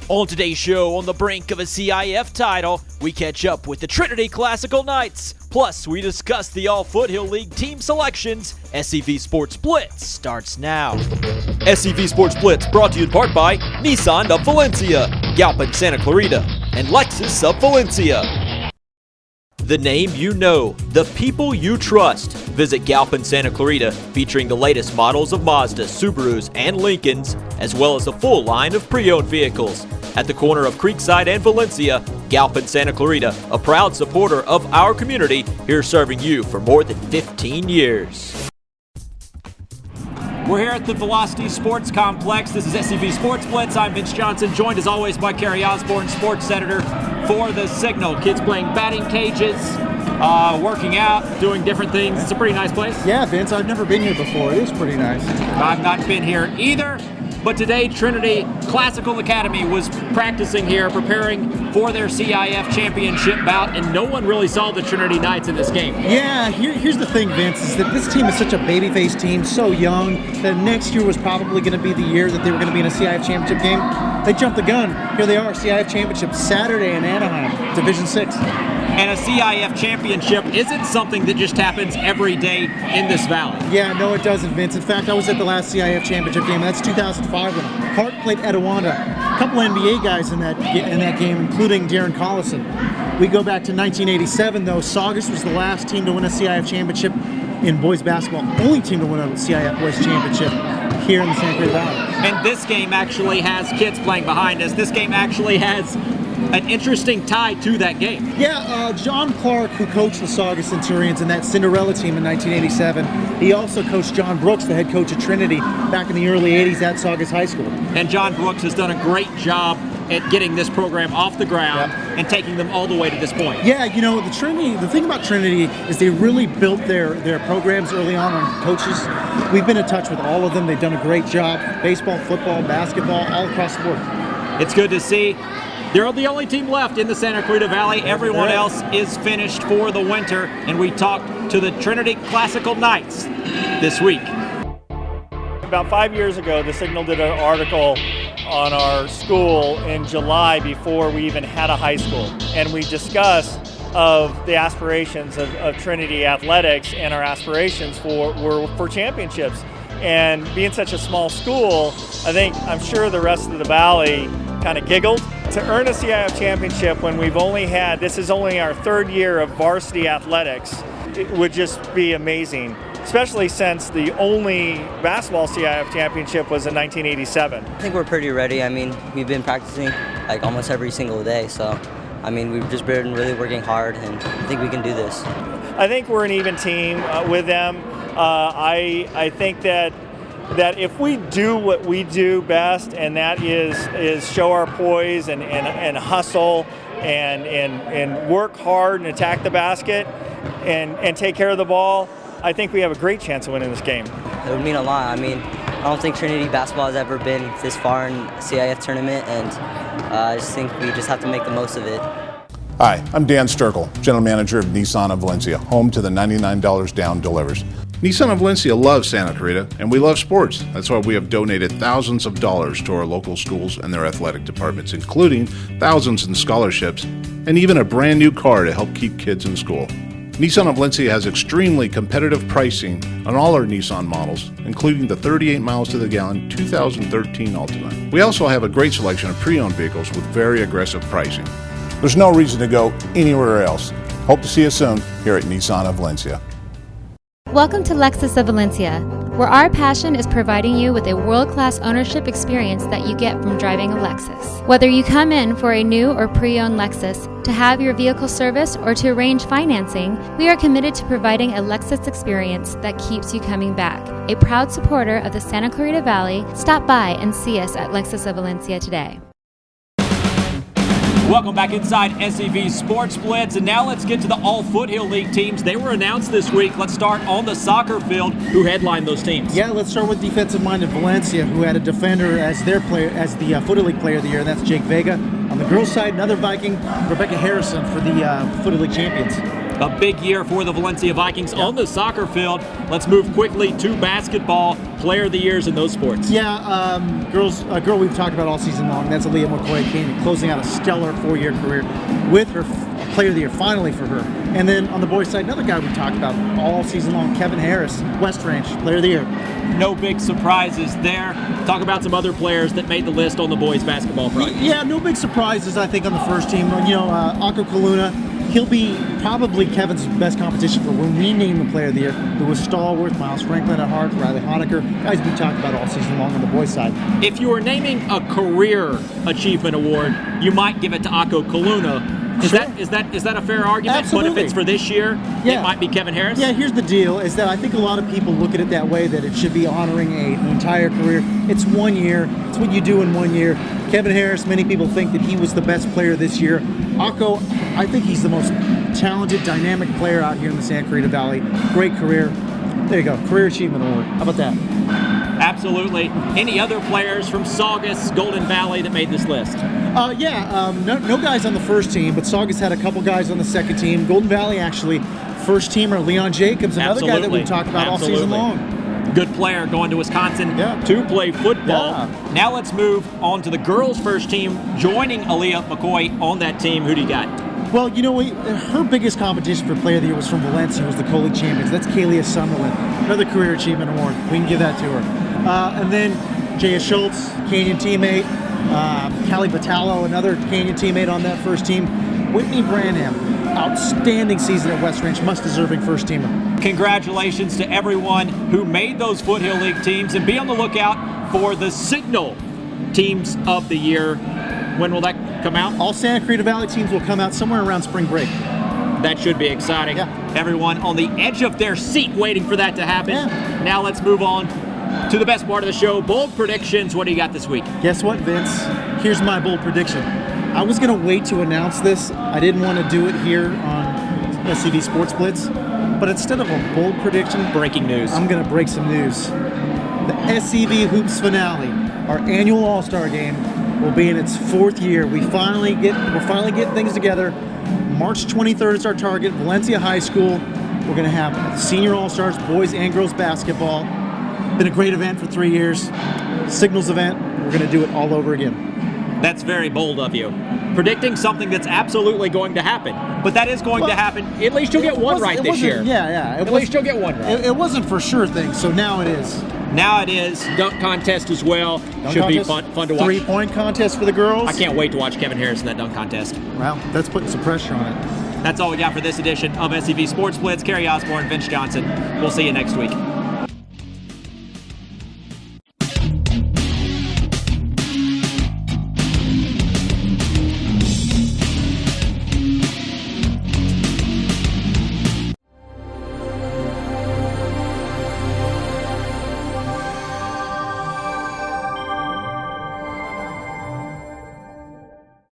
On today's show, on the brink of a CIF title, we catch up with the Trinity Classical Knights. Plus, we discuss the All-Foothill League team selections. SCV Sports Blitz starts now. SCV Sports Blitz brought to you in part by Nissan of Valencia, Galpin Santa Clarita, and Lexus of Valencia. The name you know, the people you trust. Visit Galpin Santa Clarita, featuring the latest models of Mazda, Subarus, and Lincolns, as well as a full line of pre-owned vehicles. At the corner of Creekside and Valencia, Galpin Santa Clarita, a proud supporter of our community, here serving you for more than 15 years. We're here at the Varsity Sports Complex. This is SCV Sports Blitz. I'm Vince Johnson, joined as always by Kerry Osborne, sports editor for The Signal. Kids playing batting cages, working out, doing different things. It's a pretty nice place. Yeah, Vince, I've never been here before. It is pretty nice. I've not been here either. But today, Trinity Classical Academy was practicing here, preparing for their CIF championship bout, and no one really saw the Trinity Knights in this game. Yeah, here's the thing, Vince, is that this team is such a babyface team, so young, that next year was probably going to be the year that they were going to be in a CIF championship game. They jumped the gun. Here they are, CIF championship Saturday in Anaheim, Division 6. And a CIF championship isn't something that just happens every day in this valley. Yeah, no, it doesn't, Vince. In fact, I was at the last CIF championship game. That's 2005 when Hart played Etiwanda. A couple NBA guys in that game, including Darren Collison. We go back to 1987, though. Saugus was the last team to win a CIF championship in boys basketball. Only team to win a CIF boys championship here in the Santa Cruz Valley. And this game actually has kids playing behind us. This game actually has an interesting tie to that game. Yeah, John Clark, who coached the Saugus Centurions in that Cinderella team in 1987, he also coached John Brooks, the head coach of Trinity, back in the early 80s at Saugus High School. And John Brooks has done a great job at getting this program off the ground and taking them all the way to this point. Yeah, you know, the thing about Trinity is they really built their programs early on coaches. We've been in touch with all of them. They've done a great job. Baseball, football, basketball, all across the board. It's good to see. They're the only team left in the Santa Clarita Valley. Everyone else is finished for the winter, and we talked to the Trinity Classical Knights this week. About 5 years ago, The Signal did an article on our school in July before we even had a high school, and we discussed of the aspirations of Trinity athletics, and our aspirations were for championships. And being such a small school, I'm sure the rest of the valley kind of giggled. To earn a CIF championship when this is only our third year of varsity athletics, it would just be amazing, especially since the only basketball CIF championship was in 1987. I think we're pretty ready. We've been practicing like almost every single day, so we've just been really working hard, and I think we can do this. I think we're an even team with them. I think that if we do what we do best, and that is show our poise and hustle and work hard and attack the basket and take care of the ball, I think we have a great chance of winning this game. It would mean a lot. I don't think Trinity basketball has ever been this far in a CIF tournament, and I just think we just have to make the most of it. Hi, I'm Dan Sturkle, General Manager of Nissan of Valencia, home to the $99 down delivers. Nissan of Valencia loves Santa Clarita, and we love sports. That's why we have donated thousands of dollars to our local schools and their athletic departments, including thousands in scholarships, and even a brand new car to help keep kids in school. Nissan of Valencia has extremely competitive pricing on all our Nissan models, including the 38 miles to the gallon 2013 Altima. We also have a great selection of pre-owned vehicles with very aggressive pricing. There's no reason to go anywhere else. Hope to see you soon here at Nissan of Valencia. Welcome to Lexus of Valencia, where our passion is providing you with a world-class ownership experience that you get from driving a Lexus. Whether you come in for a new or pre-owned Lexus, to have your vehicle serviced, or to arrange financing, we are committed to providing a Lexus experience that keeps you coming back. A proud supporter of the Santa Clarita Valley, stop by and see us at Lexus of Valencia today. Welcome back inside SCV Sports Blitz, and now let's get to the All-Foothill League teams. They were announced this week. Let's start on the soccer field. Who headlined those teams? Yeah, let's start with defensive-minded Valencia, who had a defender as their player, as the Foothill League Player of the Year, and that's Jake Vega. On the girls' side, another Viking, Rebecca Harrison, for the Foothill League champions. A big year for the Valencia Vikings on the soccer field. Let's move quickly to basketball. Player of the years in those sports. Yeah, a girl we've talked about all season long. That's Aaliyah McCoy, closing out a stellar 4-year career with her Player of the Year finally for her. And then on the boys' side, another guy we talked about all season long, Kevin Harris, West Ranch, Player of the Year. No big surprises there. Talk about some other players that made the list on the boys' basketball front. Yeah, no big surprises, I think, on the first team. Akko Kaluna, he'll be probably Kevin's best competition for when we name the Player of the Year. There was Stallworth, Miles Franklin at Hart, Riley Honecker, guys we talked about all season long on the boys' side. If you were naming a career achievement award, you might give it to Akko Kaluna. Is that a fair argument? Absolutely. But if it's for this year, it might be Kevin Harris? Yeah, here's the deal, is that I think a lot of people look at it that way, that it should be honoring an entire career. It's 1 year. It's what you do in 1 year. Kevin Harris, many people think that he was the best player this year. Akko, I think he's the most talented, dynamic player out here in the Santa Clarita Valley. Great career. There you go, Career Achievement Award. How about that? Absolutely. Any other players from Saugus, Golden Valley that made this list? No guys on the first team, but Saugus had a couple guys on the second team. Golden Valley, actually, first teamer Leon Jacobs, another guy that we've talked about all season long. Good player going to Wisconsin to play football. Yeah. Now let's move on to the girls' first team, joining Aaliyah McCoy on that team. Who do you got? Well, her biggest competition for Player of the Year was from Valencia, was the co-league champions. That's Kalia Summerlin, another Career Achievement Award. We can give that to her. And then Jaya Schultz, Canyon teammate. Callie Batallo, another Canyon teammate on that first team. Whitney Branham, outstanding season at West Ranch, most deserving first teamer. Congratulations to everyone who made those Foothill League teams, and be on the lookout for the Signal Teams of the Year. When will that come out? All Santa Clarita Valley teams will come out somewhere around spring break. That should be exciting. Yeah. Everyone on the edge of their seat waiting for that to happen. Yeah. Now let's move on to the best part of the show, bold predictions. What do you got this week? Guess what, Vince? Here's my bold prediction. I was going to wait to announce this. I didn't want to do it here on SCV Sports Blitz. But instead of a bold prediction, breaking news, I'm going to break some news. The SCV Hoops finale, our annual All-Star game, will be in its 4th year. We're finally getting things together. March 23rd is our target, Valencia High School. We're going to have senior All-Stars, boys and girls basketball. Been a great event for 3 years. Signals event. We're going to do it all over again. That's very bold of you. Predicting something that's absolutely going to happen. But that is going to happen. At least you'll get one right this year. Yeah. At least you'll get one right. It wasn't for sure thing, so now it is. Now it is. Dunk contest as well. Should be fun to watch. 3-point contest for the girls. I can't wait to watch Kevin Harris in that dunk contest. Well, that's putting some pressure on it. That's all we got for this edition of SCV Sports Blitz. Kerry Osborne, Vince Johnson. We'll see you next week.